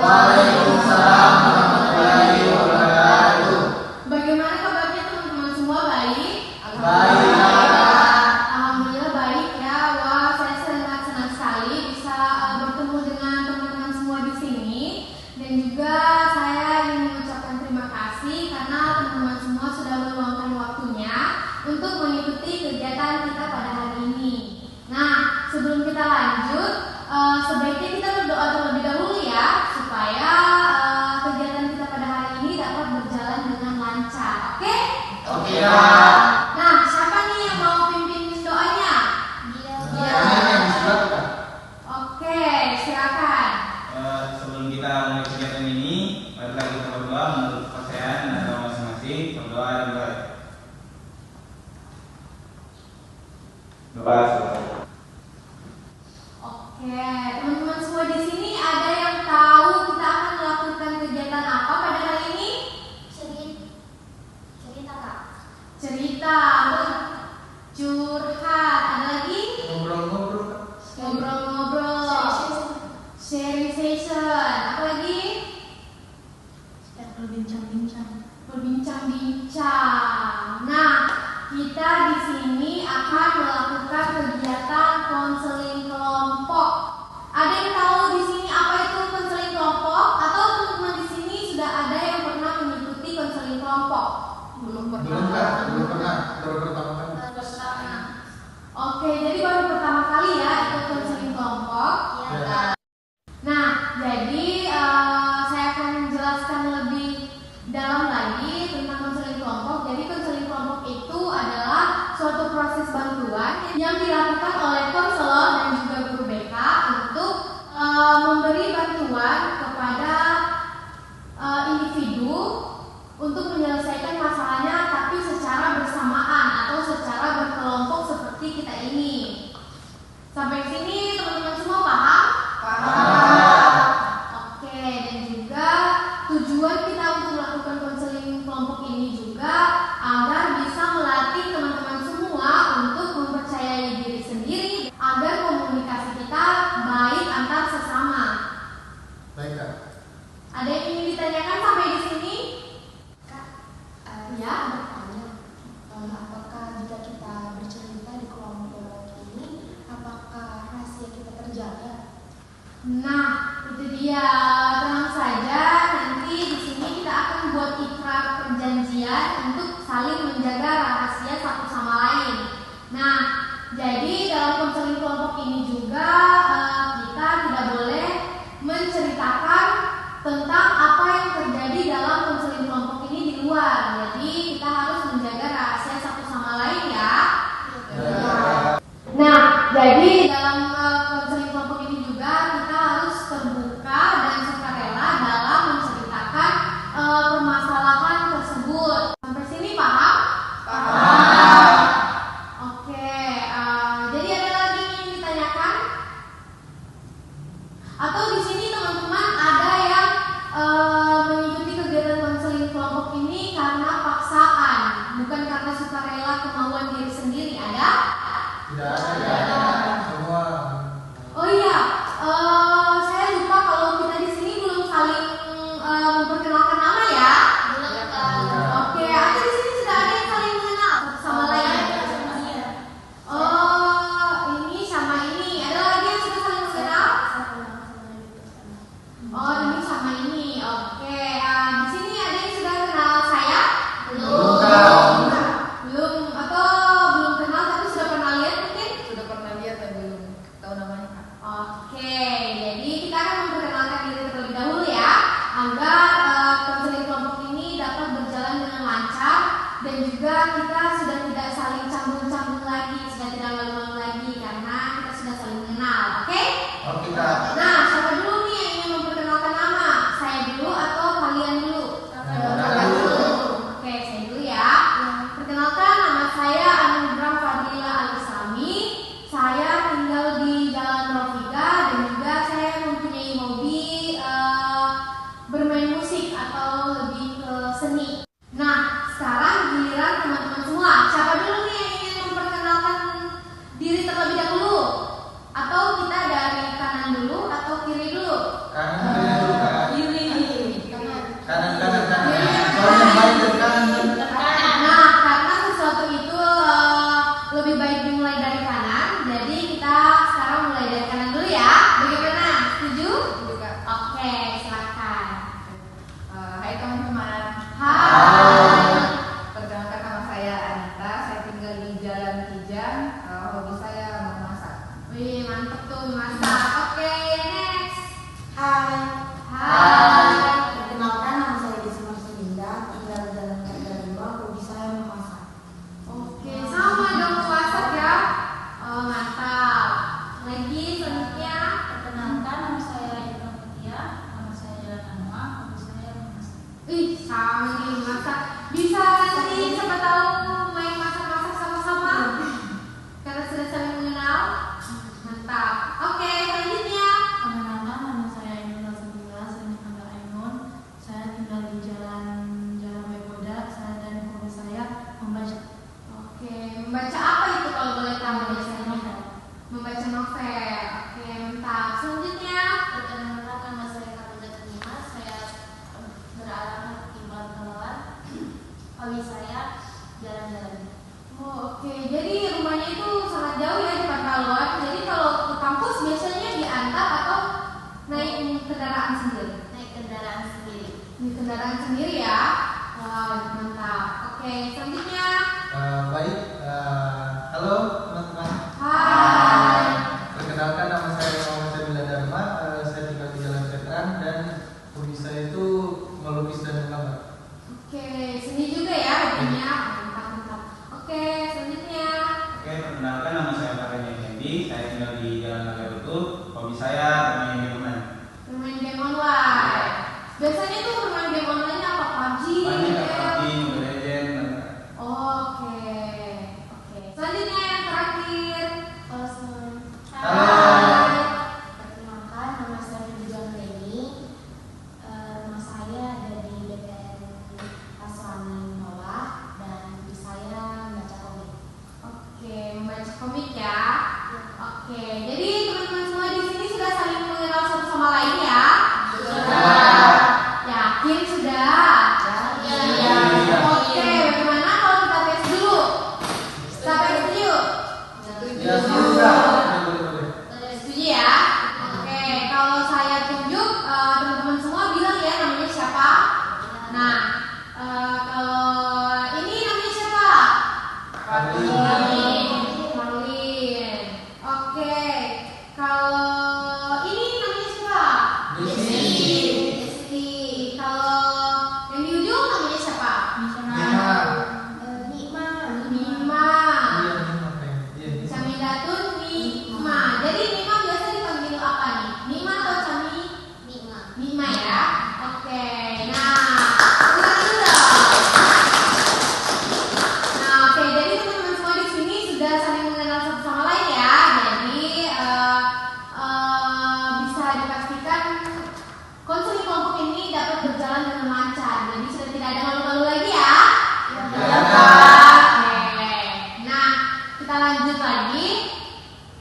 Waalaikumsalam warahmatullahi wabarakatuh. Bagaimana kabarnya teman-teman semua? Baik? Baik. Alhamdulillah baik ya. Wah, saya sangat senang sekali bisa bertemu dengan teman-teman semua di sini. Dan juga saya ingin mengucapkan terima kasih karena teman-teman semua sudah meluangkan waktunya untuk mengikuti kegiatan kita pada hari ini. Nah, sebelum kita lanjut, sebaiknya kita berdoa terlebih dahulu ya, supaya kegiatan kita pada hari ini dapat berjalan dengan lancar. Oke? Oke, Kak. Nah, siapa nih yang mau pimpin doanya? Silakan. Oke, silakan. Sebelum kita mulai kegiatan ini, marilah kita berdoa menurut kepercayaan dan agama masing-masing. Berdoa dan doa. Doa. Oke, teman-teman semua di sini ada yang tahu kita akan melakukan kegiatan apa pada hari ini? Cerita Kak. Cerita, curhat, ada lagi? Ngobrol-ngobrol, sharing session, apa lagi? Berbincang-bincang. Nah, kita di sini akan melakukan kegiatan konseling kelompok. Ada yang tahu di sini apa itu konseling kelompok? Atau teman-teman di sini sudah ada yang pernah mengikuti konseling kelompok? Belum pernah. Baru pertama kali. Oke, jadi baru pertama kali ya ikut konseling kelompok. Ya. Nah, jadi saya akan menjelaskan lebih dalam lagi tentang konseling kelompok. Jadi konseling kelompok itu adalah suatu proses bantuan yang dilakukan oleh konselor dan juga guru BK untuk memberi bantuan kepada individu untuk menyelesaikan masalahnya, tapi secara bersamaan atau secara berkelompok seperti kita ini. Sampai sini teman-teman semua paham? Paham. Oke, dan juga tujuan kita untuk melakukan konseling kelompok ini juga agar bisa melatih teman-teman semua untuk mempercayai diri sendiri agar komunikasi kita baik antar sesama. Baik, Kak. Ada yang ingin ditanyakan sampai di sini? Ya. Apakah jika kita bercerita di kelompok ini, apakah rahasia kita terjaga? Nah, itu dia. Tenang saja, nanti di sini kita akan buat ikrar perjanjian untuk saling menjaga rahasia satu sama lain. Nah, jadi dalam konseling kelompok ini juga kita tidak boleh menceritakan tentang apa yang terjadi dalam konseling kelompok ini di luar. Jadi kita harus menjaga rahasia satu sama lain ya. Nah, jadi dalam konseling kelompok ini juga kita harus terbuka dan sukarela dalam menceritakan permasalahan tersebut. Sampai sini paham? Paham. Oke, jadi ada lagi yang ingin ditanyakan? Atau di sini teman-teman ada yang mengikuti kegiatan konseling kelompok ini karena paksaan, bukan karena sukarela kemauan diri sendiri, ada? Tidak ada. Semua. Oh iya, saya lupa kalau kita di sini belum saling memperkenalkan nama ya. Oke, atau di sini sudah ada yang saling mengenal satu sama lain? Oh, ini sama ini. Ada lagi yang sudah saling mengenal? Oh, ini sama ini. Oke, di sini ada yang sudah kenal saya? Belum, Kak. Belum, atau belum kenal tapi sudah pernah lihat mungkin? Sudah pernah lihat dan belum tahu namanya Kak. Oke, jadi kita akan memperkenalkan diri terlebih dahulu ya, agar konseling kelompok ini dapat berjalan dengan lancar dan juga kita sudah tidak saling canggung-canggung lagi, sudah tidak malu-malu lagi karena kita sudah saling mengenal. Oke? Oke, Kak. Nah, siapa dulu nih yang ingin memperkenalkan nama? Saya dulu atau kalian dulu? Kakak dulu. Oke, saya dulu ya. Perkenalkan, nama saya Anugrah Fadila Al-Islami. Saya tinggal di Jalan Rofika dan juga saya mempunyai hobi bermain musik atau lebih ke seni. Nah, sekarang giliran teman-teman semua. Siapa dulu nih yang ingin memperkenalkan diri terlebih dahulu? Atau kita dari kanan dulu atau sih? Siapa tahu main masak-masak sama-sama? Karena sudah saling mengenal. Mantap. Oke, selanjutnya. Perkenalkan, nama saya Ainun Rasulullah, saya dipanggil Ainun. Saya tinggal di Jalan Megoda. Saya dan hobi saya membaca. Oke, membaca apa itu kalau boleh tahu biasanya? novel. Membaca novel. Oke, mantap. Selanjutnya. Perkenalkan, nama saya Karuda Terima. Saya beralamat di Bangkalan. Hobi saya jalan-jalan. Oh, oke. Jadi rumahnya itu sangat jauh ya di Pangkalan. Jadi kalau ke kampus biasanya diantar atau naik kendaraan sendiri? Naik kendaraan sendiri. Di kendaraan sendiri ya. Wah, mantap. Oke, selanjutnya. Baik, halo teman-teman. Hai. Perkenalkan, nama saya Muhammad Sabila Dharma. Saya tinggal di Jalan Veteran dan hobi saya itu melukis dan menggambar. Oke, seni juga ya hobinya. Mantap, mantap. Oke, selanjutnya. Oke, perkenalkan nama saya Farhan Effendi. Saya tinggal di Jalan Naga Utut. Hobi saya bermain game online. Bermain game online. Biasanya tuh bermain game online apa? PUBG, Banyak ya? PUBG, Mobile Legends, banyak. Oke. Oke. Selanjutnya yang terakhir. Halo semua. Hai. Perkenalkan, nama saya Ridwan Reni. Rumah saya ada di BPN Paslami bawah dan hobi saya membaca komik. Oke, membaca komik ya. Oke, jadi teman-teman semua di sini sudah saling mengenal satu sama lain ya. Sudah. Yakin sudah? Iya. Oke, bagaimana kalau kita tes dulu? Kita tes yuk. Ya sudah. Boleh. Setuju ya? Oke, kalau saya tunjuk, teman-teman semua bilang ya namanya siapa. Nah, kalau ini namanya siapa? Karlin. Oke, kalau ini namanya siapa? Desi. Desi. Kalau yang di ujung namanya siapa? Nima. Nikma. Nima. Iya, Nima kayaknya. Iya, Nima. Camilatun Nima. Jadi Nima biasa dipanggil apa nih? Nima atau Cami? Nikma. Nima ya. Oke. Nah, ulang dulu dong. Nah, oke. Jadi teman-teman semua di sini sudah saling mengenal satu sama lain ya. Jadi bisa dipastikan konseling kelompok ini dapat berjalan dengan lancar. Jadi sudah tidak ada malu-malu lagi ya. Oke. Nah, kita lanjut lagi.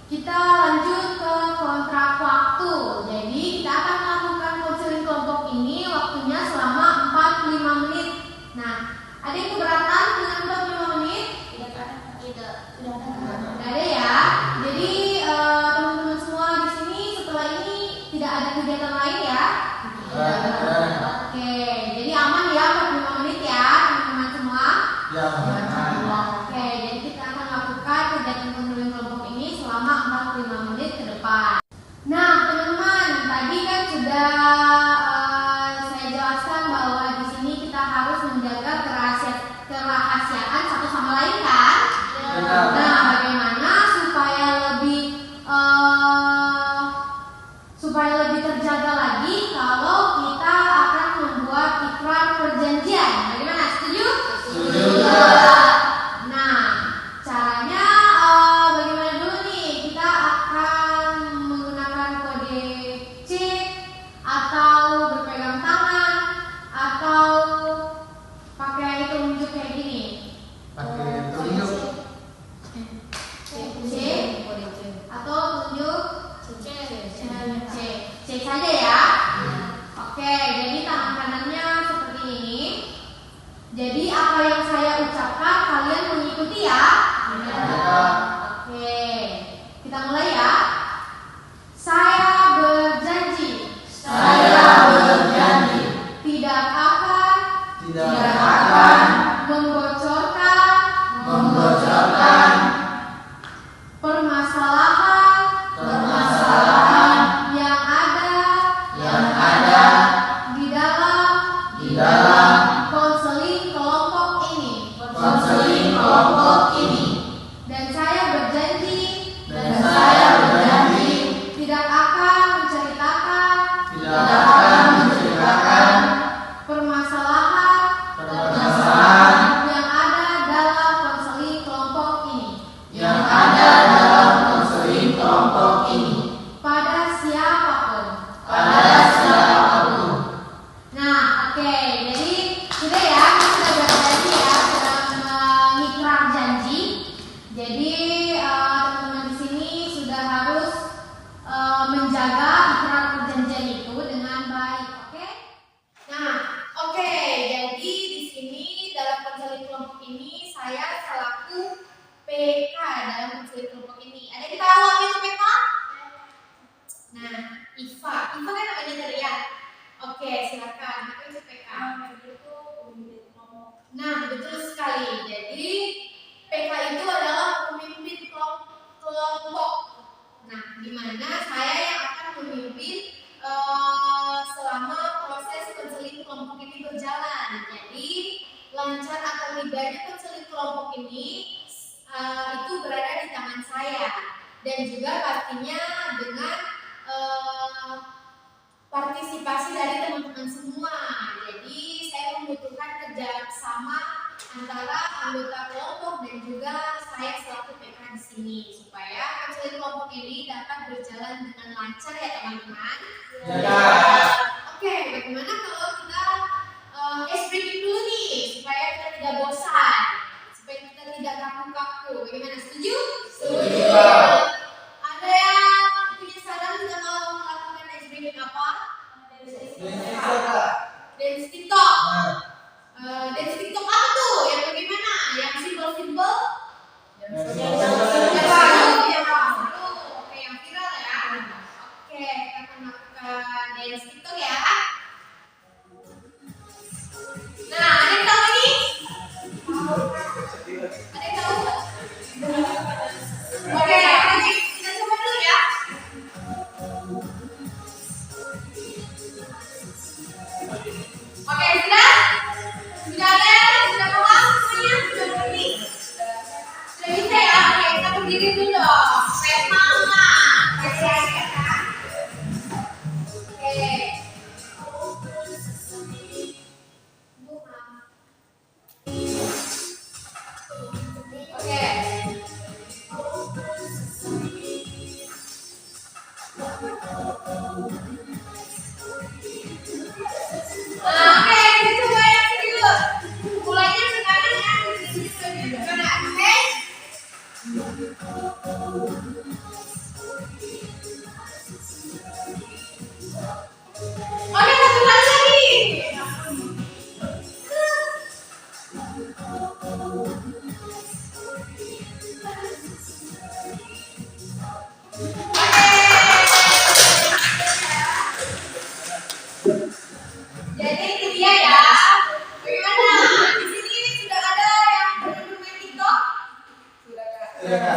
Kita lanjut ke kontrak waktu. Jadi kita akan melakukan konseling kelompok ini waktunya selama 45 menit. Nah, ada yang keberatan dengan 45 menit? Tidak ada. Tidak ada. Tidak ada ya. Jadi teman-teman semua di sini setelah ini tidak ada kegiatan lain ya. Oke, jadi aman ya 45 menit ya teman-teman semua. Ya, Oke, jadi kita akan lakukan kegiatan konseling kelompok ini selama 45 menit ke depan. Nah, teman-teman, tadi kan sudah saya jelaskan bahwa di sini kita harus menjaga kerahasiaan satu sama lain kan? Benar. Nah, bagaimana supaya lebih terjaga lagi kalau kita akan membuat ikrar perjanjian? Bagaimana? Setuju? Setuju. Nah, caranya bagaimana dulu nih? Kita akan menggunakan kode C atau berpegang tangan atau pakai telunjuk kayak gini. pakai telunjuk. C atau telunjuk C saja ya. Oke, jadi tangan kanannya seperti ini. Jadi apa yang saya ucapkan kalian mengikuti ya. Oke, kita mulai ya. Saya berjanji tidak akan membocorkan permasalahan yang ada di dalam konseling kelompok ini. Dan saya berjanji tidak akan menceritakan permasalahan yang betul sekali. Jadi PK itu adalah pemimpin kelompok. Nah, di mana saya yang akan memimpin selama proses konseling kelompok ini berjalan. Jadi lancar atau tidaknya konseling kelompok ini itu berada di tangan saya, dan juga pastinya dengan partisipasi dari teman-teman semua. Jadi saya membutuhkan kerja sama antara anggota kelompok dan juga saya selaku PK di sini supaya konseling kelompok ini dapat berjalan dengan lancar ya teman-teman. Ya. Oke, bagaimana kalau kita ice breaking dulu nih supaya kita tidak bosan, supaya kita tidak kaku-kaku. Bagaimana? Setuju? Setuju. Ada yang punya saran kita mau melakukan ice breaking apa? Dance TikTok. Dance TikTok apa tuh? Yang bagaimana? Yang simple-simple? Yang baru, yang baru. Oke, yang viral ya. Oke, kita akan melakukan dance TikTok ya. Nah, ada yang tahu ini? Ada yang tahu? Oke, kita coba dulu ya. Oke, sudah? Sudah ada? Sudah paham semuanya? Sudah berdiri? Sudah bisa ya? Oke, kita berdiri dulu dong. Supaya semangat. Oke. Oke, kita coba yang ini dulu. Mulainya sekarang ya. Di sini gimana? Oke? Oke, satu kali lagi. Jadi itu dia ya. Bagaimana? Di sini sudah ada yang bermain TikTok?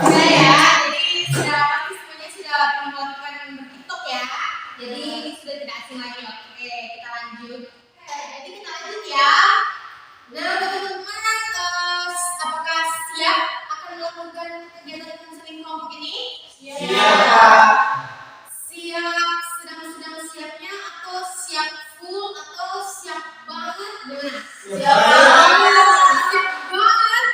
Sudah ya. Jadi sudah pasti semuanya sudah pernah melakukan TikTok ya. Jadi ini sudah tidak asing lagi. Oke, kita lanjut. Jadi kita lanjut ya. Nah, teman-teman, apakah siap akan melakukan kegiatan konseling kelompok ini? Siap. Siap, sedang-sedang siapnya atau siap full atau siap banget? Gimana? Siap banget. Siap banget.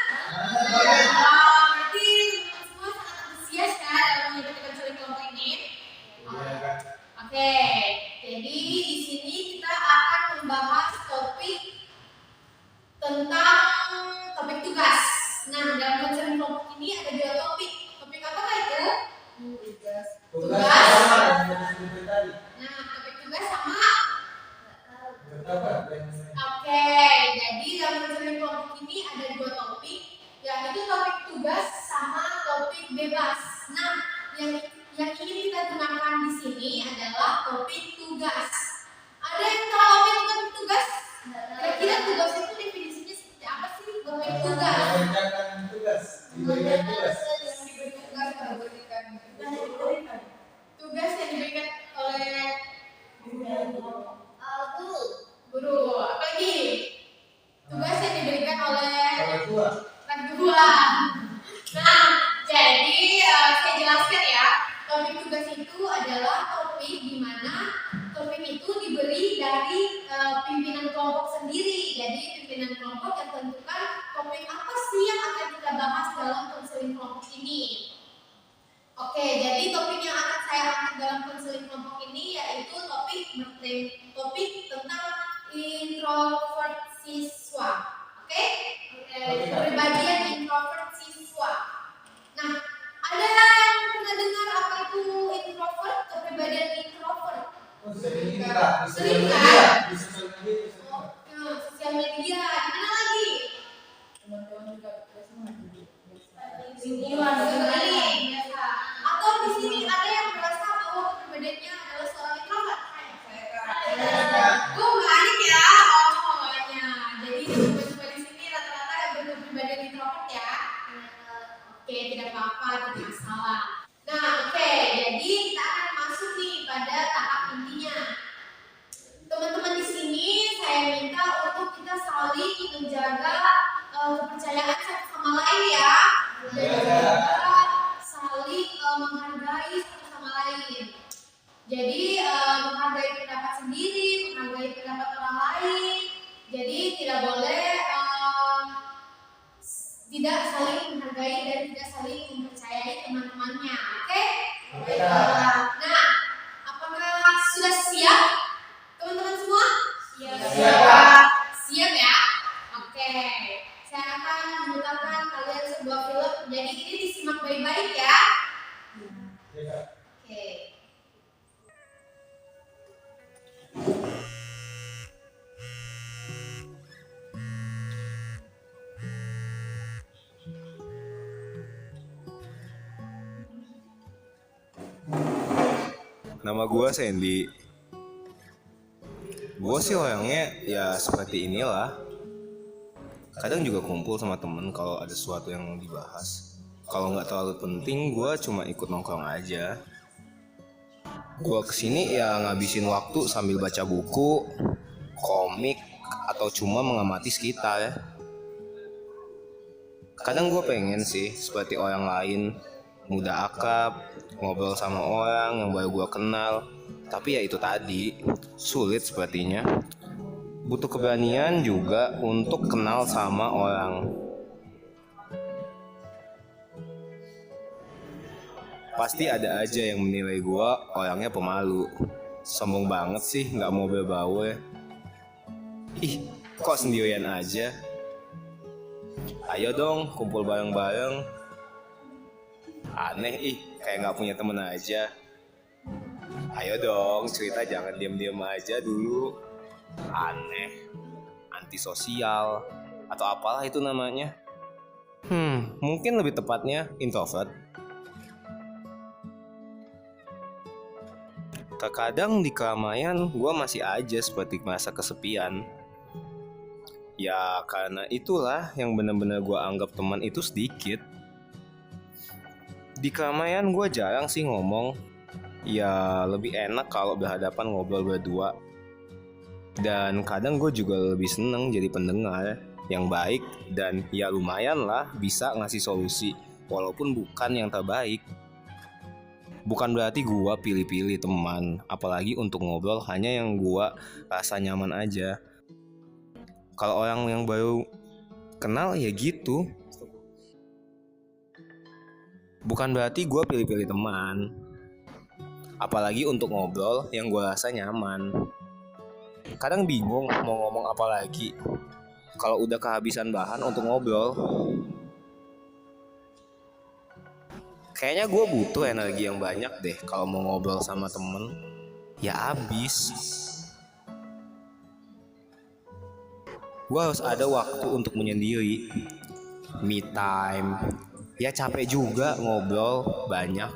Berarti teman-teman semua sangat antusias kan dalam mengikuti konseling kelompok ini? Oke, jadi di sini kita akan membahas tentang topik tugas. Nah, dalam konseling kelompok ini ada 2 topik. Topik apakah itu? Tugas. Nah, topik tugas sama. Oke, jadi dalam konseling kelompok ini ada 2 topik, yaitu topik tugas sama topik bebas. Nah, yang ingin kita gunakan di sini adalah topik tugas. Ada yang tahu apa itu topik tugas? Kira-kira tugas itu definisinya seperti apa sih? Topik tugas. Diberikan tugas. Tugas yang diberikan oleh guru. Apa lagi? Tugas yang diberikan oleh orang tua. Nah, jadi saya jelaskan ya. Topik tugas itu adalah topik di mana topik itu diberi dari pimpinan kelompok sendiri. Jadi pimpinan kelompok yang tentukan topik apa sih yang akan kita bahas dalam konseling kelompok ini. Oke, jadi topik yang akan saya angkat dalam konseling kelompok ini yaitu topik tentang introvert siswa. Oke? Kepribadian introvert siswa. Nah, ada yang pernah dengar apa itu introvert? Kepribadian introvert? Sering kan? Sosial media. Gimana lagi? Biasa. Atau di sini ada yang merasa bahwa kepribadiannya adalah seorang introvert? Banyak ya. Oh, banyak. Jadi teman-teman di sini rata-rata apa masalah. Nah, oke, jadi kita akan masuk nih pada tahap intinya. Teman-teman di sini saya minta untuk kita saling menjaga kepercayaan satu sama lain ya. Dan juga saling menghargai satu sama lain. Jadi menghargai pendapat sendiri, menghargai pendapat orang lain. Jadi tidak boleh tidak saling menghargai dan tidak saling mempercayai teman-temannya. Oke? Nah, apakah sudah siap teman-teman semua? Siap. Siap ya? Oke. Saya akan memutarkan kalian sebuah film. Jadi ini disimak baik-baik ya. Oke. Nama gue Sandy. Gue sih orangnya ya seperti inilah. Kadang juga kumpul sama temen kalau ada sesuatu yang dibahas. Kalau nggak terlalu penting, gue cuma ikut nongkrong aja. Gue kesini ya ngabisin waktu sambil baca buku, komik, atau cuma mengamati sekitar ya. Kadang gue pengen sih seperti orang lain, mudah akrab, ngobrol sama orang yang baru gue kenal. Tapi ya itu tadi, sulit sepertinya. Butuh keberanian juga untuk kenal sama orang. Pasti ada aja yang menilai gue orangnya pemalu. Sombong banget sih, gak mau berbaur. Ih, kok sendirian aja? Ayo dong, kumpul bareng-bareng. Aneh kayak gak punya temen aja. Ayo dong, cerita jangan diam-diam aja dulu. Aneh, antisosial, atau apalah itu namanya. Mungkin lebih tepatnya introvert. Terkadang di keramaian gue masih aja seperti merasa kesepian. Ya karena itulah yang benar-benar gue anggap teman itu sedikit. Di keramaian gue jarang sih ngomong. Ya lebih enak kalau berhadapan ngobrol berdua. Dan kadang gue juga lebih seneng jadi pendengar yang baik. Dan ya lumayan lah bisa ngasih solusi, walaupun bukan yang terbaik. Bukan berarti gue pilih-pilih teman, apalagi untuk ngobrol hanya yang gue rasa nyaman aja. Kalau orang yang baru kenal ya gitu. Bukan berarti gue pilih-pilih teman, apalagi untuk ngobrol yang gue rasa nyaman. Kadang bingung mau ngomong apa lagi kalau udah kehabisan bahan untuk ngobrol. Kayaknya gue butuh energi yang banyak deh kalau mau ngobrol sama temen. Ya abis. Gue harus ada waktu untuk menyendiri, me time. Ya capek juga ngobrol banyak.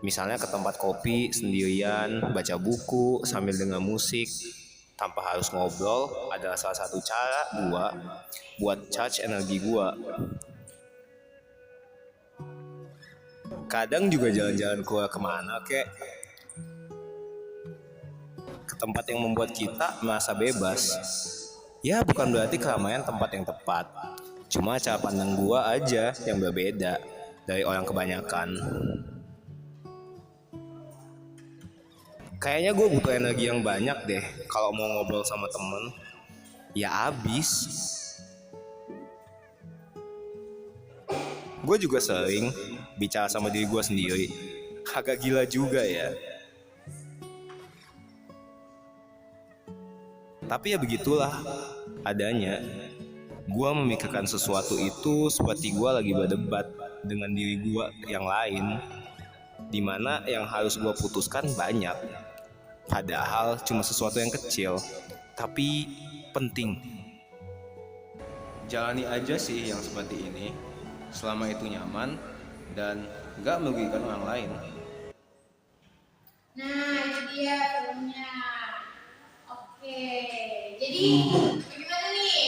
Misalnya ke tempat kopi sendirian, baca buku sambil dengar musik tanpa harus ngobrol adalah salah satu cara gue buat charge energi gue. Kadang juga jalan-jalan keluar kemana kek, ke tempat yang membuat kita merasa bebas. Ya bukan berarti keramaian tempat yang tepat, cuma cara pandang gue aja yang berbeda dari orang kebanyakan. Kayaknya gue butuh energi yang banyak deh kalau mau ngobrol sama temen. Ya abis. Gue juga sering bicara sama diri gue sendiri. Agak gila juga ya. Tapi ya begitulah adanya. Gue memikirkan sesuatu itu seperti gue lagi berdebat dengan diri gue yang lain, dimana yang harus gue putuskan banyak. Padahal cuma sesuatu yang kecil, tapi penting. Jalani aja sih yang seperti ini, selama itu nyaman dan gak merugikan orang lain. Nah, itu dia filmnya. Oke, jadi bagaimana nih?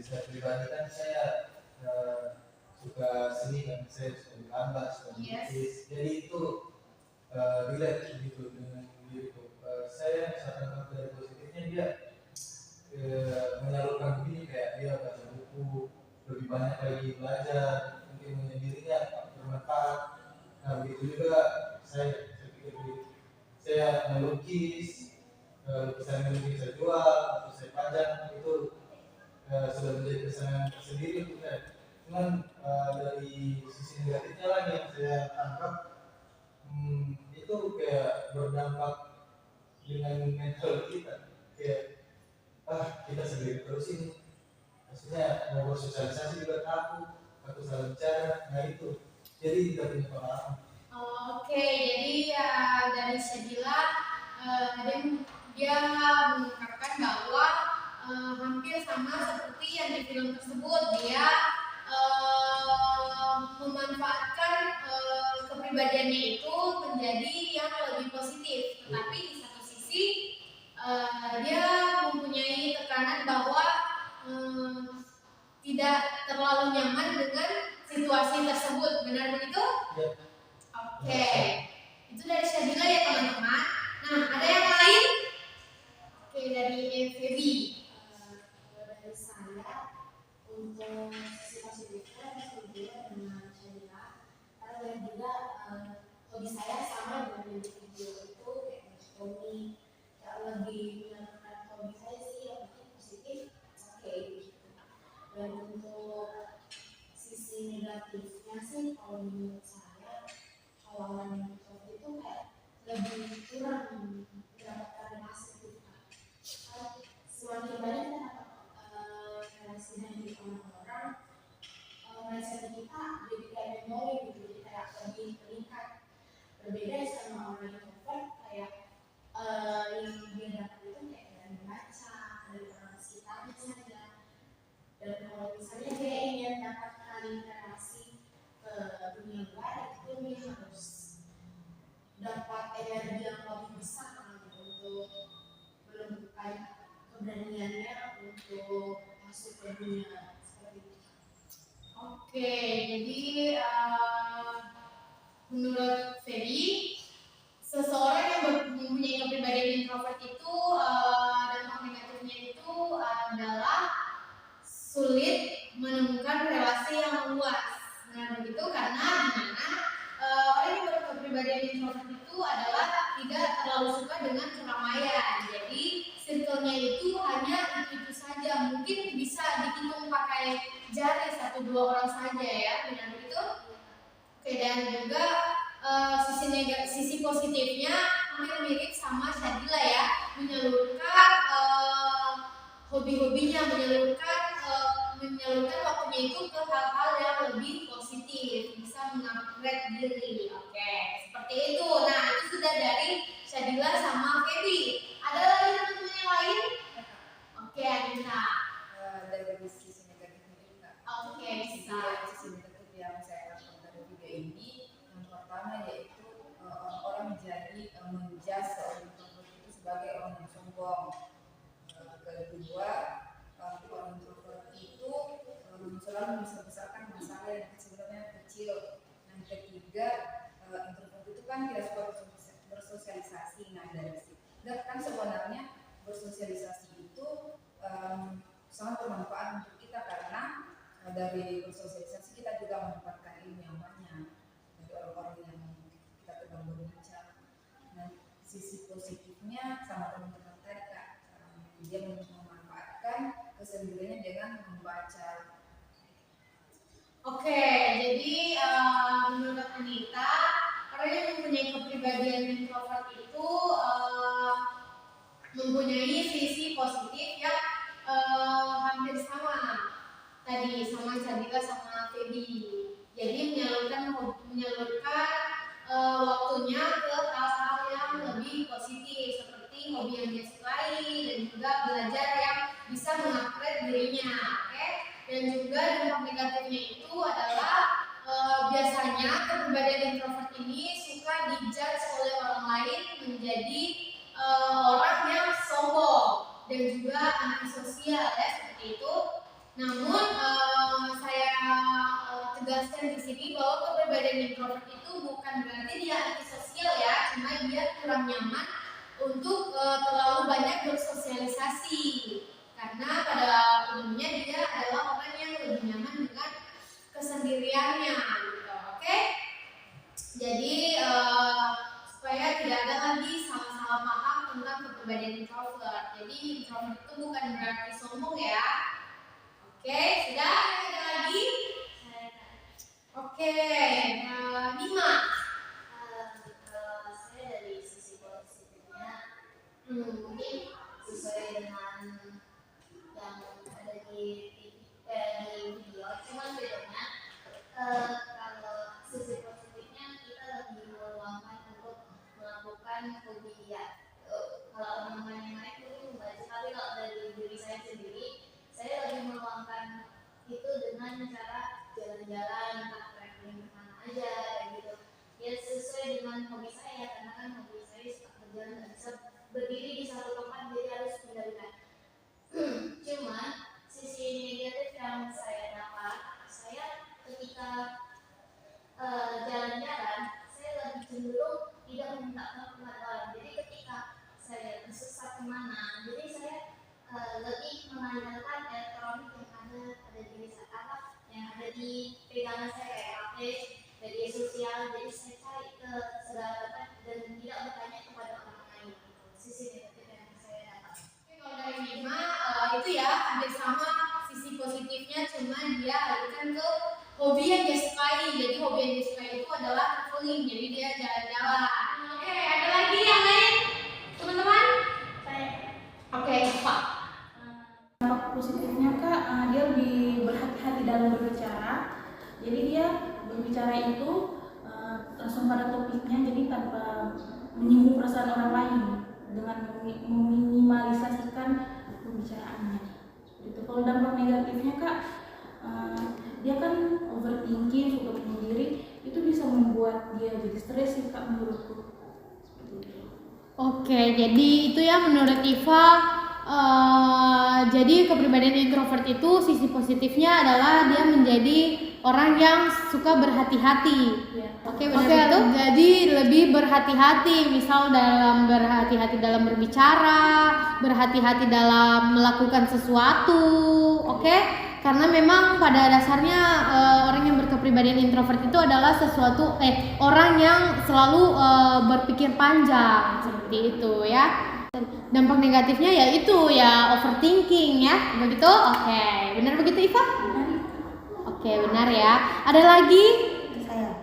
Saya pribadi kan saya suka seni kan, saya suka gambar, suka melukis, jadi itu relate gitu dengan diriku. Saya misalkan dari positifnya dia menyalurkan begini, kayak dia baca buku, lebih banyak lagi belajar, mungkin menyendirinya bermanfaat. Nah begitu juga saya pikir begitu. Saya melukis, lukisan yang saya jual atau saya pajang itu sudah menjadi kesenangan tersendiri untuk saya. Cuman dari sisi negatifnya lagi yang saya tangkap, itu kayak berdampak dengan mental kita, kayak kita sendiri terus ini, maksudnya mau bersosialisasi juga takut salah bicara, nah itu jadi tidak punya pengalaman. Oke, jadi dari Syadila dia mengungkapkan bahwa hampir sama seperti yang di film tersebut, dia memanfaatkan kepribadiannya itu menjadi yang lebih positif, tetapi di satu sisi dia mempunyai tekanan bahwa tidak terlalu nyaman dengan situasi tersebut, benar begitu? Ya. Oke, itu dari Syadila ya teman-teman. Nah, ada yang lain? Oke, dari Febi. Kalau dari saya, untuk sisi positifnya setuju dengan Syadila, karena dan juga hobi saya sama dengan yang di video itu, kayak komik, yang lebih menyalurkan hobi saya sih yang bikin positif, oke gitu. Dan untuk sisi negatifnya sih, kalau menurut saya, kawan yang seperti itu kayak lebih kurang mendapatkan relasi gitu kan. Semakin banyak kita dapat relasi dari orang-orang, mindset kita jadi kayak memori gitu, jadi kayak lebih meningkat. Berbeda sama orang introvert, kayak yang dia dapat itu kayak dari membaca, dari orang sekitarnya saja. Dan kalau misalnya dia ingin dapatkan relasi ke dunia luar, itu dia harus dapat energi yang lebih besar untuk menentukan keberaniannya untuk masuk ke dunia seperti itu. Oke, jadi menurut Ferry, seseorang yang mempunyai kepribadian introvert itu dampak negatifnya itu adalah sulit menemukan relasi yang luas. Nah begitu karena dimana orang yang berkepribadian introvert itu adalah tidak terlalu suka dengan keramaian. Jadi circle-nya itu hanya itu saja. Mungkin bisa dihitung pakai jari 1-2 orang saja ya, benar begitu? Oke, dan juga sisi positifnya hampir mirip sama Syadila ya, menyalurkan hobi-hobinya, menyalurkan waktunya itu ke hal-hal yang lebih positif, bisa mengupgrade diri. Oke, seperti itu. Nah, itu sudah dari Syadila sama Febi. Ada lagi teman-teman yang lain? Oke, Anita. Dari sisi negatifnya juga. Oke, bisa. Sisi negatif yang saya lakukan dari video ini, yang pertama yaitu orang menjadi menjudge seorang introvert itu sebagai orang yang sombong. Kedua, orang introvert itu selalu membesar-besarkan masalah yang sebenarnya kecil. Yang ketiga, introvert itu kan tidak suka bersosialisasi. Nah dari situ, kan sebenarnya bersosialisasi itu sangat bermanfaat untuk kita karena dari bersosialisasi kita juga mendapatkan ilmu yang banyak dari orang-orang yang kita sedang berbincang. Nah sisi positifnya sama teman-teman tadi Kak, dia memanfaatkan kesendiriannya dengan membaca. Oke, jadi menurut Anita, orang yang mempunyai kepribadian introvert itu mempunyai sisi positif yang hampir sama tadi sama Syadila sama Febi. Jadi menyalurkan waktunya ke hal-hal yang lebih positif seperti hobi yang dia sukai dan juga belajar yang bisa mengupgrade dirinya. Oke? Dan juga dampak negatifnya itu adalah biasanya kepribadian introvert ini suka dijudge oleh orang lain menjadi orang yang sombong dan juga antisosial ya seperti itu. Namun saya tegaskan di sini bahwa kepribadian introvert itu bukan berarti dia antisosial ya, cuma dia kurang nyaman untuk terlalu banyak bersosialisasi. Karena pada umumnya dia adalah orang yang lebih nyaman dengan kesendiriannya gitu. Oke? Jadi supaya tidak ada lagi salah-salah paham tentang kepribadian introvert. Jadi introvert itu bukan berarti sombong ya. Oke, sudah ada lagi? Oke, Nima. Kalau saya dari sisi positifnya mungkin sesuai dengan yang ada di video, cuman bedanya kalau sisi positifnya kita lebih meluangkan untuk melakukan hobi ya. Kalau teman-teman yang lain mungkin membaca, tapi kalau dari diri saya sendiri, saya lebih meluangkan itu dengan cara jalan-jalan, entah traveling kemana aja kayak gitu. Ya sesuai dengan hobi saya, karena kan hobi saya suka berjalan, nggak bisa berdiri di satu tempat, jadi harus pindah-pindah. Cuman sisi negatif yang saya dapat, saya ketika jalan-jalan, saya lebih cenderung tidak meminta tolong kepada orang. Jadi ketika saya tersesat kemana, jadi saya lebih mengandalkan elektronik yang ada di apa yang ada di pegangan saya kayak HP, media sosial. Jadi saya cari ke segala tempat dan tidak bertanya kepada orang lain. Sisi negatif yang saya dapat. Kalau dari Nima itu ya hampir sama sisi positifnya, cuma dia alihkan ke hobi yang dia sukai. Jadi hobi yang dia sukai itu adalah traveling, jadi dia jalan-jalan. Oke, ada lagi yang lain teman-teman? Oke, Pak. Dampak positifnya Kak, dia lebih berhati-hati dalam berbicara. Jadi dia berbicara itu langsung pada topiknya, jadi tanpa menyinggung perasaan orang lain, dengan meminimalisasikan pembicaraannya. Gitu. Kalau dampak negatifnya Kak, dia kan overthinking, suka bunuh diri, itu bisa membuat dia jadi stres sih Kak menurutku. Oke, jadi itu ya menurut Iva. Jadi kepribadian introvert itu sisi positifnya adalah dia menjadi orang yang suka berhati-hati. Ya. Oke, benar itu. Jadi lebih berhati-hati, misal dalam berhati-hati dalam berbicara, berhati-hati dalam melakukan sesuatu. Oke, karena memang pada dasarnya orang yang berkepribadian introvert itu adalah orang yang selalu berpikir panjang seperti itu ya. Dampak negatifnya yaitu ya overthinking ya, begitu? Oke, benar begitu Iva? Oke, benar ya. Ada lagi? Saya.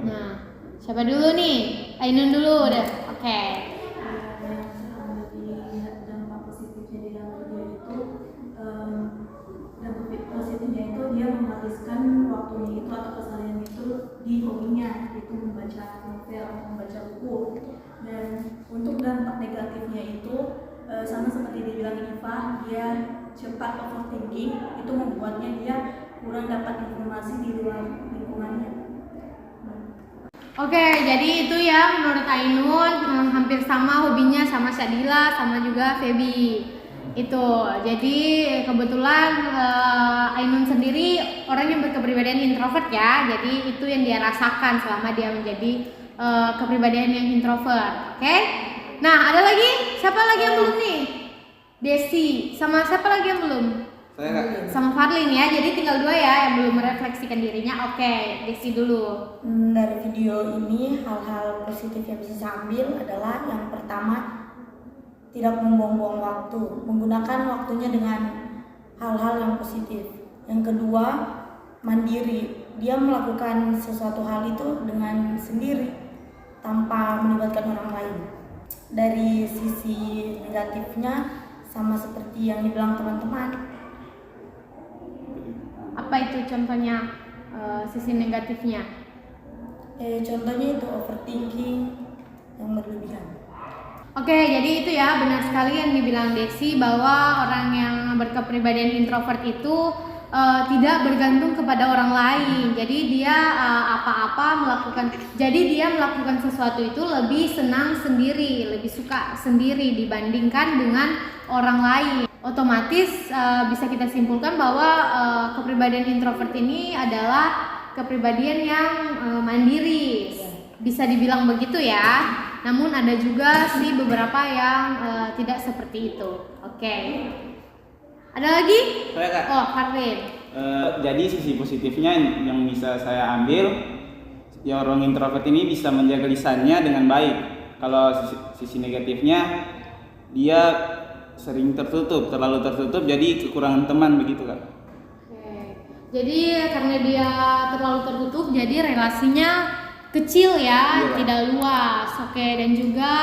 Nah, siapa dulu nih? Ainun dulu deh. Oke. Dampak positifnya di dalam dia itu, dampak positifnya itu dia menghabiskan waktunya itu atau keseharian itu di hobinya, itu membaca novel atau membaca buku. Dan untuk dampak negatifnya itu sama seperti dibilang Iva, dia cepat overthinking, itu membuatnya dia kurang dapat informasi di luar lingkungannya. Oke, jadi itu ya menurut Ainun hampir sama hobinya sama Syadila sama juga Feby. Itu. Jadi kebetulan Ainun sendiri orang yang berkepribadian introvert ya. Jadi itu yang dia rasakan selama dia menjadi kepribadian yang introvert. Oke? Nah, ada lagi? Siapa lagi yang belum nih? Desi. Sama siapa lagi yang belum? Saya Kak. Sama Farlin ya. Jadi tinggal 2 ya yang belum merefleksikan dirinya. Oke, Desi dulu. Dari video ini hal-hal positif yang bisa saya ambil adalah yang pertama, tidak membuang-buang waktu, menggunakan waktunya dengan hal-hal yang positif. Yang kedua, mandiri, dia melakukan sesuatu hal itu dengan sendiri tanpa melibatkan orang lain. Dari sisi negatifnya sama seperti yang dibilang teman-teman. Apa itu contohnya sisi negatifnya? Contohnya itu overthinking yang berlebihan. Oke, jadi itu ya benar sekali yang dibilang Desi bahwa orang yang berkepribadian introvert itu tidak bergantung kepada orang lain. Jadi dia melakukan sesuatu itu lebih senang sendiri, lebih suka sendiri dibandingkan dengan orang lain. Otomatis bisa kita simpulkan bahwa kepribadian introvert ini adalah kepribadian yang mandiri, bisa dibilang begitu ya. Namun ada juga sih beberapa yang tidak seperti itu. Oke. Ada lagi? Saya Kak. Oh, Karvin. Jadi sisi positifnya yang bisa saya ambil, ya orang introvert ini bisa menjaga lisannya dengan baik. Kalau sisi negatifnya, dia sering terlalu tertutup, jadi kekurangan teman begitu Kak. Oke. Jadi karena dia terlalu tertutup, jadi relasinya kecil ya, Iya. tidak luas. Oke, dan juga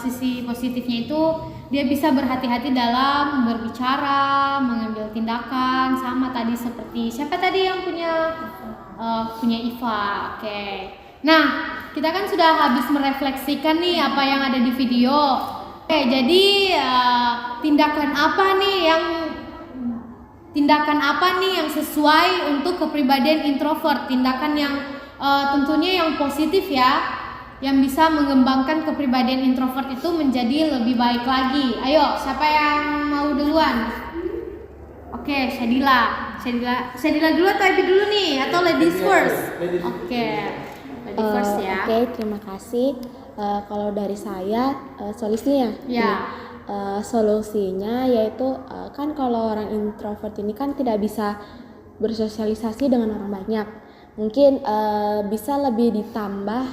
sisi positifnya itu dia bisa berhati-hati dalam berbicara, mengambil tindakan, sama tadi seperti siapa tadi yang punya Iva. Oke. Nah, kita kan sudah habis merefleksikan nih apa yang ada di video. Oke, jadi tindakan apa nih yang sesuai untuk kepribadian introvert? Tindakan yang tentunya yang positif ya, yang bisa mengembangkan kepribadian introvert itu menjadi lebih baik lagi. Ayo, siapa yang mau duluan? Oke, Shadila dulu atau Ebi dulu nih? Atau ladies first? Oke, ladies first ya. Oke, terima kasih. Kalau dari saya solusinya, Ya. solusinya yaitu kan kalau orang introvert ini kan tidak bisa bersosialisasi dengan orang banyak. Mungkin bisa lebih ditambah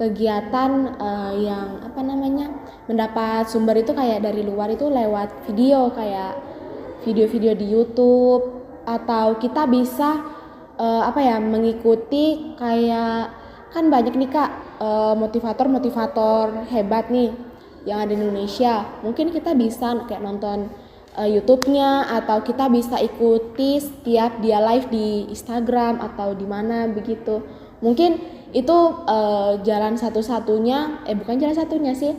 kegiatan yang mendapat sumber itu kayak dari luar itu lewat video, kayak video-video di YouTube, atau kita bisa mengikuti kayak kan banyak nih Kak motivator hebat nih yang ada di Indonesia. Mungkin kita bisa kayak nonton YouTube-nya, atau kita bisa ikuti setiap dia live di Instagram atau di mana begitu. Mungkin itu jalan satu-satunya, bukan jalan satunya sih,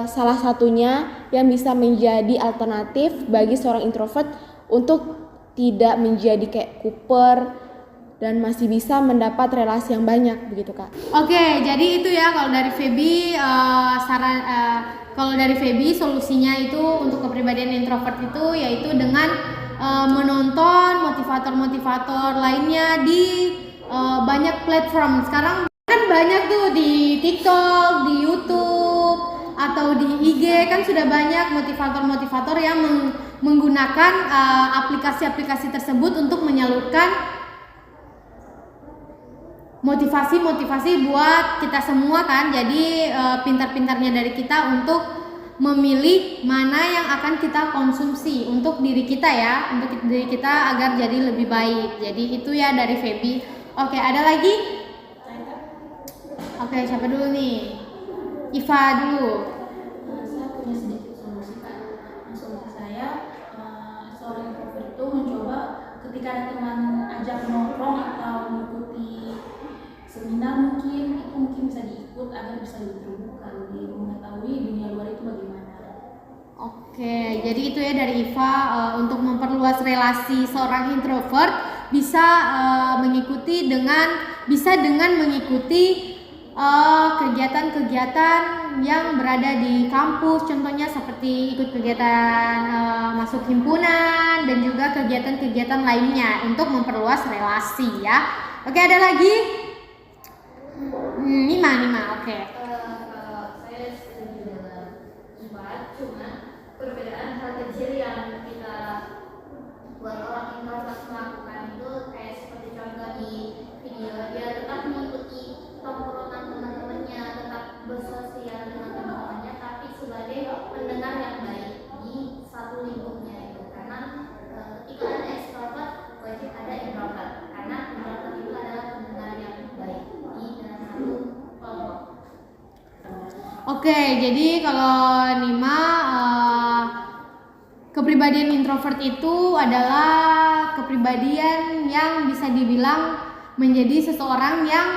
salah satunya yang bisa menjadi alternatif bagi seorang introvert untuk tidak menjadi kayak kuper dan masih bisa mendapat relasi yang banyak begitu Kak. Oke, jadi itu ya kalau dari Feby solusinya itu untuk kepribadian introvert itu yaitu dengan menonton motivator lainnya di banyak platform. Sekarang kan banyak tuh di TikTok, di YouTube atau di IG kan sudah banyak motivator yang menggunakan aplikasi-aplikasi tersebut untuk menyalurkan motivasi buat kita semua kan. Jadi pintar-pintarnya dari kita untuk memilih mana yang akan kita konsumsi untuk diri kita ya, untuk diri kita agar jadi lebih baik. Jadi itu ya dari Feby. Oke, ada lagi? Oke, siapa dulu nih? Iva dulu. Saya punya sedikit solusi Kak. Solusi saya, seorang introvert itu mencoba ketika ada teman ajak nongkrong atau mengikuti seminar mungkin bisa diikut agar bisa lebih terbuka, lebih mengetahui dunia luar itu bagaimana. Oke, jadi itu ya dari Iva untuk memperluas relasi seorang introvert bisa dengan mengikuti kegiatan-kegiatan yang berada di kampus, contohnya seperti ikut kegiatan masuk himpunan dan juga kegiatan-kegiatan lainnya untuk memperluas relasi ya. Oke, ada lagi? Nima, oke. Saya setuju dengan Iva, cuma perbedaan hal kecil yang kita buat orang introvert melakukan itu kayak seperti contoh di video, dia tetap mengikuti tongkrongan teman-temannya, tetap bersosial dengan teman-temannya, tapi sebagai pendengar yang baik di satu lingkupnya itu. Karena ketika ada ekstrovert wajib ada introvert, karena introvert itu adalah pendengar yang baik di dalam satu kelompok. Oke, jadi kalau Nima kepribadian introvert itu adalah kepribadian yang bisa dibilang menjadi seseorang yang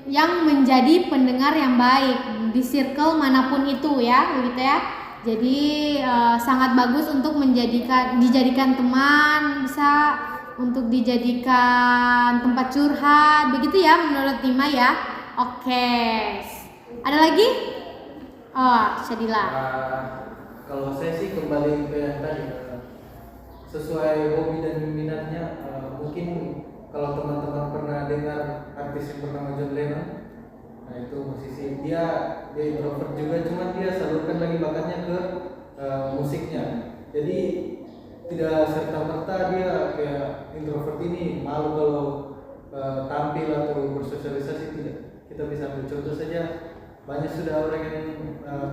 yang menjadi pendengar yang baik di circle manapun itu ya, begitu ya. Jadi sangat bagus untuk dijadikan teman, bisa untuk dijadikan tempat curhat, begitu ya menurut Nima ya. Oke. Ada lagi? Oh, Syadila. Kalau saya sih kembali ke yang tadi, sesuai hobi dan minatnya. Mungkin kalau teman-teman pernah dengar artis yang bernama John Lennon, nah itu musisi, dia introvert juga, cuman dia salurkan lagi bakatnya ke musiknya. Jadi tidak serta-merta dia kayak introvert ini malu kalau tampil atau bersosialisasi, tidak. Kita bisa ambil contoh saja, banyak sudah orang yang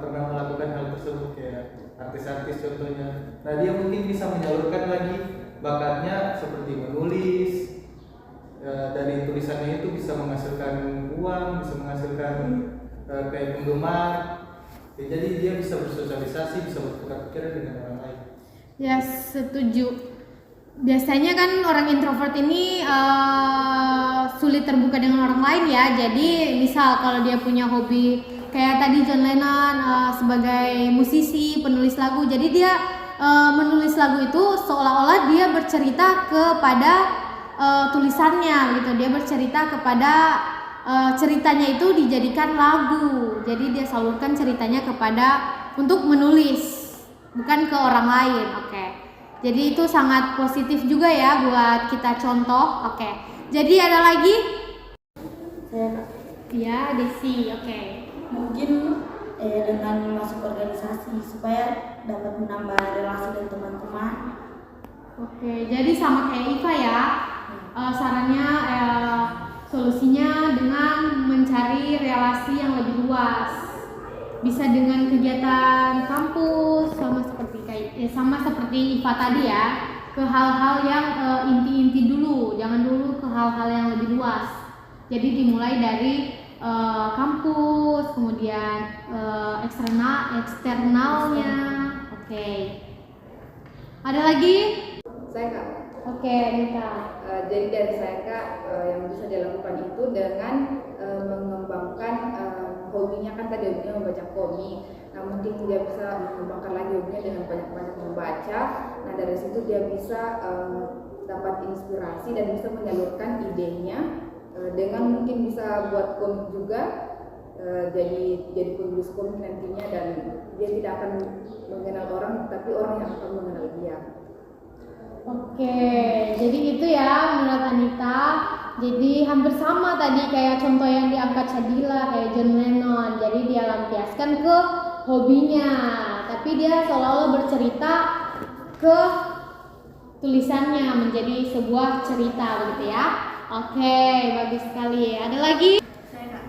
pernah melakukan hal tersebut, kayak artis-artis contohnya. Nah dia mungkin bisa menyalurkan lagi bakatnya seperti menulis, dari tulisannya itu bisa menghasilkan uang, bisa menghasilkan kayak penggemar. Jadi dia bisa bersosialisasi, bisa bertukar pikiran dengan orang lain. Ya, setuju. Biasanya kan orang introvert ini sulit terbuka dengan orang lain ya. Jadi misal kalau dia punya hobi kayak tadi John Lennon sebagai musisi, penulis lagu. Jadi dia menulis lagu itu seolah-olah dia bercerita kepada tulisannya gitu. Dia bercerita kepada ceritanya itu dijadikan lagu. Jadi dia salurkan ceritanya untuk menulis, bukan ke orang lain. Oke. Jadi itu sangat positif juga ya buat kita contoh. Oke. Jadi ada lagi? Saya Kak. Ya, Desi. Oke. Mungkin dengan masuk organisasi supaya dapat menambah relasi dengan teman-teman. Oke, jadi sama kayak Iva ya. Sarannya solusinya dengan mencari relasi yang lebih luas. Bisa dengan kegiatan kampus sama seperti Iva tadi ya, ke hal-hal yang inti-inti dulu, jangan dulu ke hal-hal yang lebih luas. Jadi dimulai dari kampus, kemudian eksternalnya. Oke. Ada lagi? Saya Kak. Oke, Nita. Jadi dari saya Kak, yang bisa dilakukan itu dengan mengembangkan hobinya, kan tadi hobinya membaca komik. Nah mungkin dia bisa mengembangkan lagi hobinya dengan banyak-banyak membaca. Nah dari situ dia bisa dapat inspirasi dan bisa menyalurkan idenya dengan mungkin bisa buat komik juga, jadi penulis komik nantinya, dan dia tidak akan mengenal orang, tapi orang yang akan mengenal dia. Oke, jadi itu ya menurut Anita. Jadi hampir sama tadi kayak contoh yang diangkat Syadila, kayak John Lennon. Jadi dia lampiaskan ke hobinya, tapi dia seolah-olah bercerita ke tulisannya menjadi sebuah cerita begitu ya. Oke, bagus sekali. Ada lagi? Saya Kak,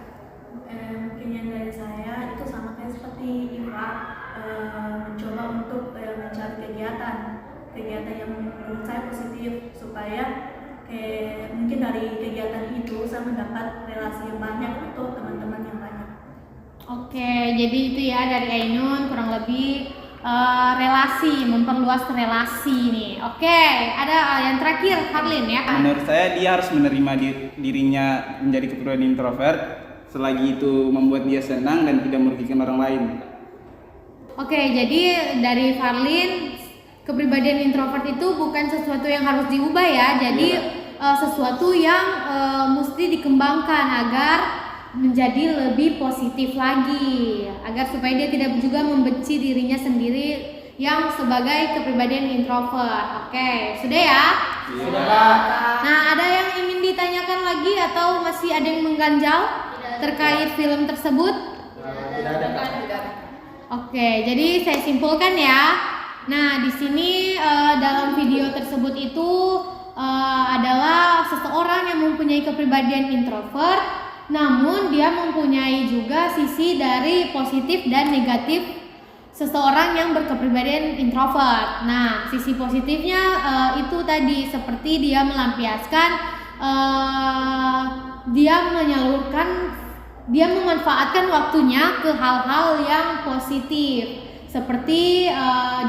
mungkin yang dari saya itu sama kayak seperti Iva, mencoba untuk mencari kegiatan yang menurut saya positif, supaya mungkin dari kegiatan itu saya mendapat relasi yang banyak atau teman-teman yang banyak. Oke, jadi itu ya dari Ainun kurang lebih relasi, memperluas relasi nih. Oke, ada yang terakhir Harlin ya. Menurut saya dia harus menerima dirinya menjadi kepribadian introvert selagi itu membuat dia senang dan tidak merugikan orang lain. Oke, jadi dari Farlin, kepribadian introvert itu bukan sesuatu yang harus diubah ya. Jadi sesuatu yang mesti dikembangkan agar menjadi lebih positif lagi, agar supaya dia tidak juga membenci dirinya sendiri yang sebagai kepribadian introvert. Oke, sudah ya? Sudah. Nah, ada yang ingin ditanyakan lagi atau masih ada yang mengganjal terkait film tersebut? Tidak ada. Oke, jadi saya simpulkan ya. Nah, di sini dalam video tersebut itu adalah seseorang yang mempunyai kepribadian introvert, namun dia mempunyai juga sisi dari positif dan negatif seseorang yang berkepribadian introvert. Nah, sisi positifnya itu tadi seperti dia melampiaskan, dia memanfaatkan waktunya ke hal-hal yang positif. Seperti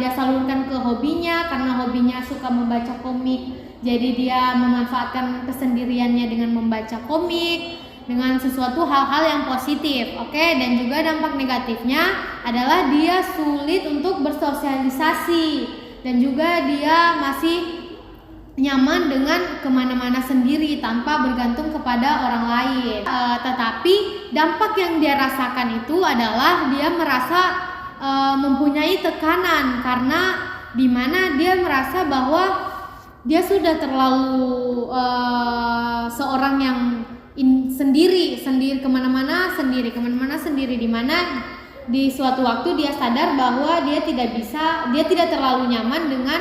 dia salurkan ke hobinya, karena hobinya suka membaca komik. Jadi dia memanfaatkan kesendiriannya dengan membaca komik, dengan sesuatu hal-hal yang positif. Oke, dan juga dampak negatifnya adalah dia sulit untuk bersosialisasi, dan juga dia masih nyaman dengan kemana-mana sendiri tanpa bergantung kepada orang lain. Tetapi dampak yang dia rasakan itu adalah dia merasa mempunyai tekanan, karena dimana dia merasa bahwa dia sudah terlalu seorang yang sendiri kemana-mana sendiri, dimana di suatu waktu dia sadar bahwa dia tidak terlalu nyaman dengan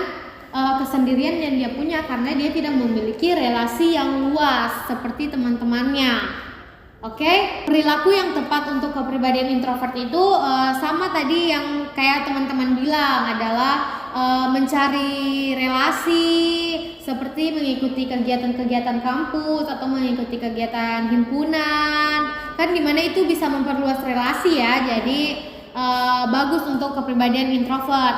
kesendirian yang dia punya, karena dia tidak memiliki relasi yang luas seperti teman-temannya. Oke, perilaku yang tepat untuk kepribadian introvert itu sama tadi yang kayak teman-teman bilang, adalah mencari relasi seperti mengikuti kegiatan-kegiatan kampus atau mengikuti kegiatan himpunan, kan dimana itu bisa memperluas relasi ya. Jadi bagus untuk kepribadian introvert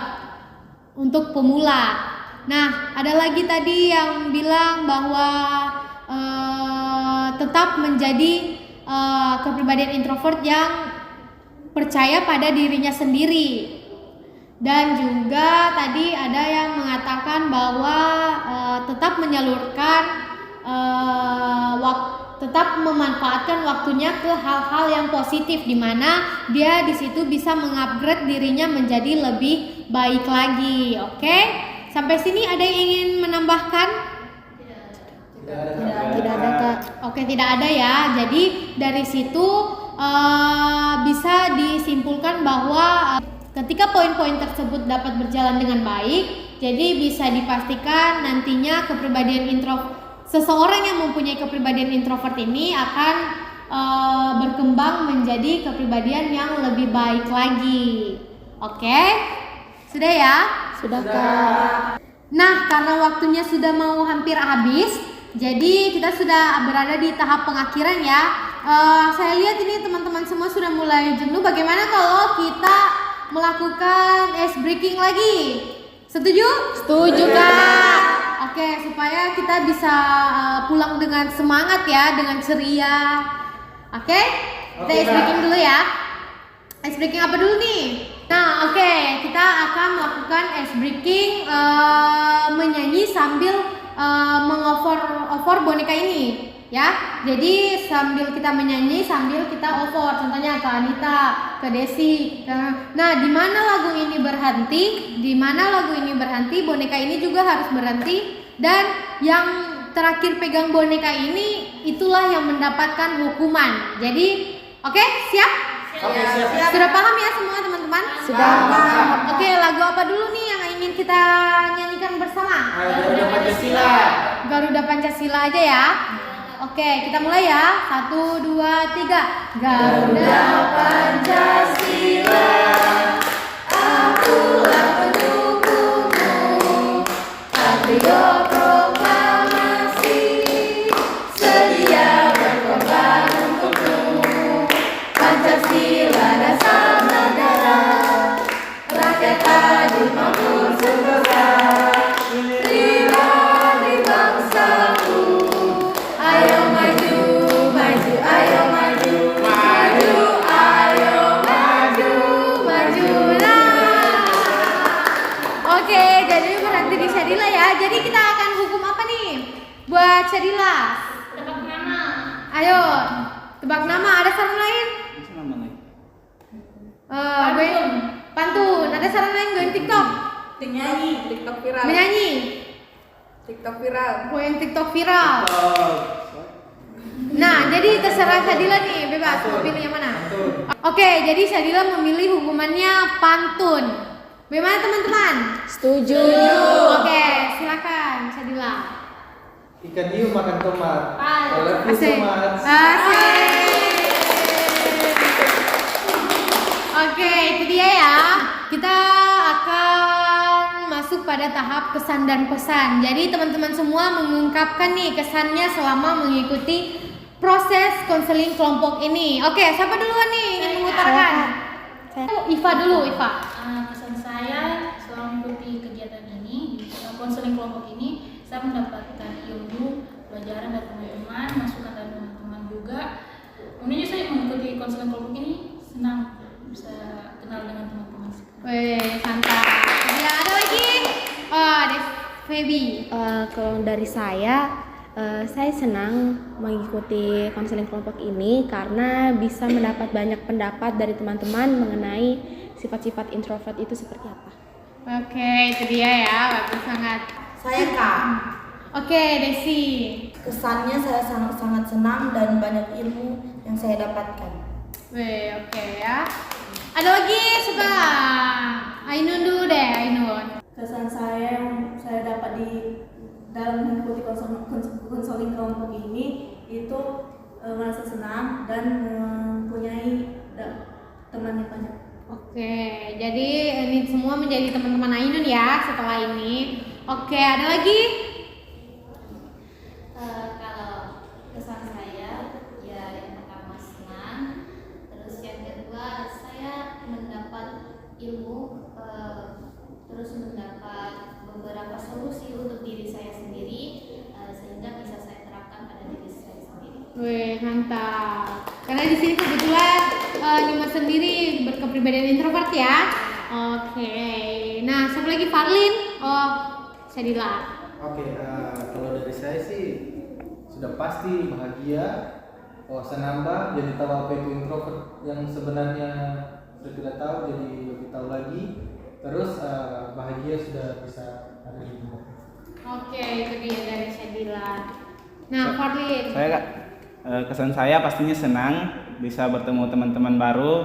untuk pemula. Nah, ada lagi tadi yang bilang bahwa tetap menjadi kepribadian introvert yang percaya pada dirinya sendiri. Dan juga tadi ada yang mengatakan bahwa tetap menyalurkan tetap memanfaatkan waktunya ke hal-hal yang positif, di mana dia di situ bisa mengupgrade dirinya menjadi lebih baik lagi. Oke? Sampai sini ada yang ingin menambahkan? Tidak ada, Kak. Oke, tidak ada ya. Jadi dari situ bisa disimpulkan bahwa ketika poin-poin tersebut dapat berjalan dengan baik, jadi bisa dipastikan nantinya kepribadian seseorang yang mempunyai kepribadian introvert ini akan berkembang menjadi kepribadian yang lebih baik lagi. Oke? Sudah ya? Sudah, Kak. Nah, karena waktunya sudah mau hampir habis, jadi kita sudah berada di tahap pengakhiran ya. Saya lihat ini teman-teman semua sudah mulai jenuh. Bagaimana kalau kita melakukan ice breaking lagi? Setuju? Setuju, Kak. Oke, supaya kita bisa pulang dengan semangat ya, dengan ceria. Oke? Kita ice breaking dulu ya. Ice breaking apa dulu nih? Nah, oke, kita akan melakukan ice breaking menyanyi sambil meng-over boneka ini ya. Jadi sambil kita menyanyi, sambil kita over. Contohnya ke Anita, ke Desi. Nah, di mana lagu ini berhenti, boneka ini juga harus berhenti, dan yang terakhir pegang boneka ini itulah yang mendapatkan hukuman. Jadi, oke, siap? Oke, siap. Sudah paham ya semua teman-teman? Sudah paham. Oke, lagu apa dulu nih yang ingin kita nyanyikan bersama? Garuda Pancasila. Garuda Pancasila aja ya. Oke, kita mulai ya. 1, 2, 3. Garuda Pancasila, akulah pendukungmu, patriot proklamasi, sedia berkorban untukmu. Pancasila dasar negara, rakyat adil makmur sejahtera. Terima di bangsaku, ayo maju, maju, ayo maju, maju, ayo maju, maju. Nah, oke, jadi berhenti di Syadila ya. Jadi kita akan hukum apa nih buat Syadila? Tebak nama. Ayo, tebak nama. Ada saran lain? Pantun. Ada saran lain gue TikTok? TikTok viral. Menyanyi. TikTok viral. Gue yang TikTok viral. Nah, jadi terserah Syadila nih, bebas mau pilih yang mana. Oke, jadi Syadila memilih hukumannya pantun. Bagaimana teman-teman? Setuju. Oke, silakan Syadila. Ikan hiu makan tomat. Pas. I love you so Asik. much. Asik. Oke, itu dia ya. Kita akan masuk pada tahap kesan dan pesan. Jadi teman-teman semua mengungkapkan nih kesannya selama mengikuti proses konseling kelompok ini. Oke, siapa duluan nih ingin mengutarakan? Iva dulu, Iva. Kesan saya selama mengikuti kegiatan ini di konseling kelompok ini, saya mendapatkan ilmu, pelajaran dari teman-teman, masukan dari teman-teman juga. Kemudian saya mengikuti konseling kelompok ini senang bisa kenal dengan teman-teman. Wih, mantap. Ya, ada lagi? Oh, Febi. Kalau dari saya senang mengikuti konseling kelompok ini karena bisa mendapat banyak pendapat dari teman-teman mengenai sifat-sifat introvert itu seperti apa. Oke, itu dia ya, bagus sangat. Saya Kak. Oke, Desi. Kesannya saya sangat senang dan banyak ilmu yang saya dapatkan. Oke ya. Ada lagi suka? Ainun dulu deh, Ainun. Kesan saya yang saya dapat di dalam mengikuti konseling kelompok ini itu merasa senang dan mempunyai teman yang banyak. Oke, jadi ini semua menjadi teman-teman Ainun ya setelah ini. Oke, ada lagi? Kalau kesan saya ya yang pertama senang, terus yang kedua saya mendapat ilmu, terus mendapat beberapa solusi untuk diri saya sendiri, sehingga bisa saya terapkan pada diri saya sendiri. Wih, mantap. Karena di sini kebetulan Nima sendiri berkepribadian introvert ya. Oke. Nah, siapa lagi? Farlin? Oh, Sadila. Oke, kalau dari saya sih sudah pasti bahagia, wawasan nambah, jadi tahu apa itu introvert yang sebenarnya sudah tidak tahu, jadi lebih tahu lagi. Terus bahagia sudah bisa ada di rumah. Oke, itu dia dari Sadila. Nah, Farlin. Saya Kak, kesan saya pastinya senang bisa bertemu teman-teman baru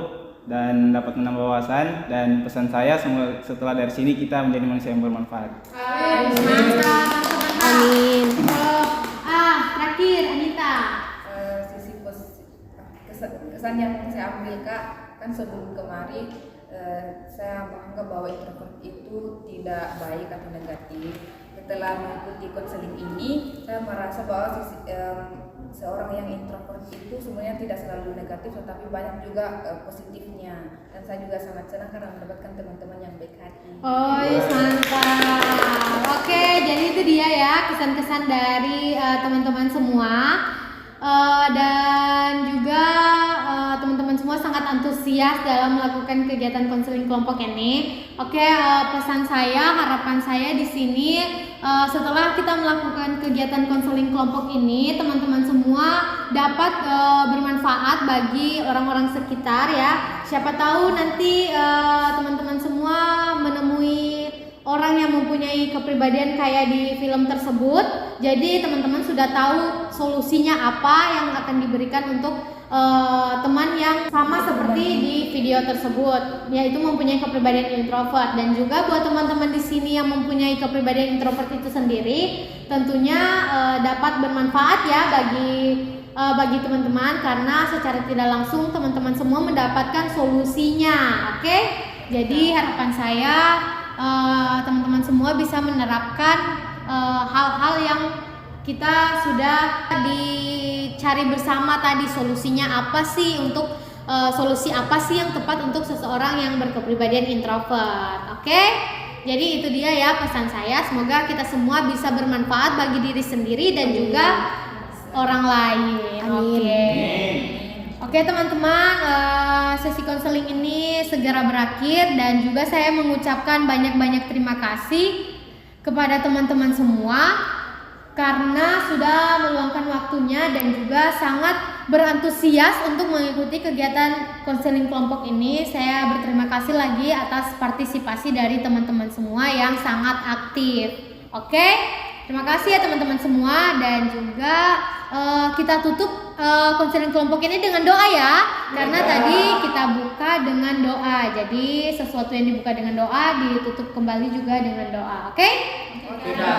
dan dapat menambah wawasan, dan pesan saya setelah dari sini kita menjadi manusia yang bermanfaat. Mantap. Amin. Terakhir Anita. Kesan yang saya ambil Kak, kan sebelum kemarin saya menganggap bahwa introvert itu tidak baik atau negatif. Setelah mengikuti konseling ini, saya merasa bahwa seorang yang introvert itu sebenarnya tidak selalu negatif, tetapi banyak juga positifnya. Dan saya juga sangat senang karena mendapatkan teman-teman yang baik hati. Oh, mantap. Oke, jadi itu dia ya kesan-kesan dari teman-teman semua. Dan juga teman-teman semua sangat antusias dalam melakukan kegiatan konseling kelompok ini. Oke, pesan saya, harapan saya di sini setelah kita melakukan kegiatan konseling kelompok ini, teman-teman semua dapat bermanfaat bagi orang-orang sekitar ya. Siapa tahu nanti teman-teman semua menemui orang yang mempunyai kepribadian kayak di film tersebut. Jadi teman-teman sudah tahu solusinya apa yang akan diberikan untuk teman yang sama seperti di video tersebut, yaitu mempunyai kepribadian introvert. Dan juga buat teman-teman di sini yang mempunyai kepribadian introvert itu sendiri, tentunya dapat bermanfaat ya bagi teman-teman, karena secara tidak langsung teman-teman semua mendapatkan solusinya. Oke? Jadi harapan saya teman-teman semua bisa menerapkan hal-hal yang kita sudah dicari bersama tadi, solusinya apa sih untuk solusi apa sih yang tepat untuk seseorang yang berkepribadian introvert. Oke? Jadi itu dia ya pesan saya, semoga kita semua bisa bermanfaat bagi diri sendiri dan juga orang lain. Oke teman-teman, sesi konseling ini segera berakhir, dan juga saya mengucapkan banyak-banyak terima kasih kepada teman-teman semua karena sudah meluangkan waktunya dan juga sangat berantusias untuk mengikuti kegiatan konseling kelompok ini. Saya berterima kasih lagi atas partisipasi dari teman-teman semua yang sangat aktif. Oke, terima kasih ya teman-teman semua, dan juga kita tutup konseling kelompok ini dengan doa ya, karena tadi kita buka dengan doa. Jadi sesuatu yang dibuka dengan doa ditutup kembali juga dengan doa. Oke?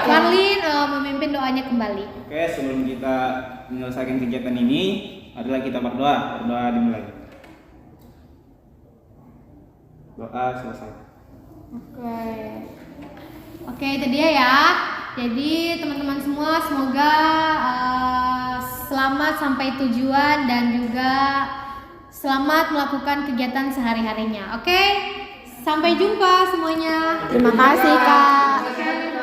Farlin memimpin doanya kembali. Oke, sebelum kita menyelesaikan kegiatan ini, adalah kita berdoa. Berdoa dimulai. Doa selesai. Oke, itu dia ya. Jadi teman-teman semua semoga selamat sampai tujuan dan juga selamat melakukan kegiatan sehari-harinya. Oke? Sampai jumpa semuanya. Terima kasih Kak. Oke.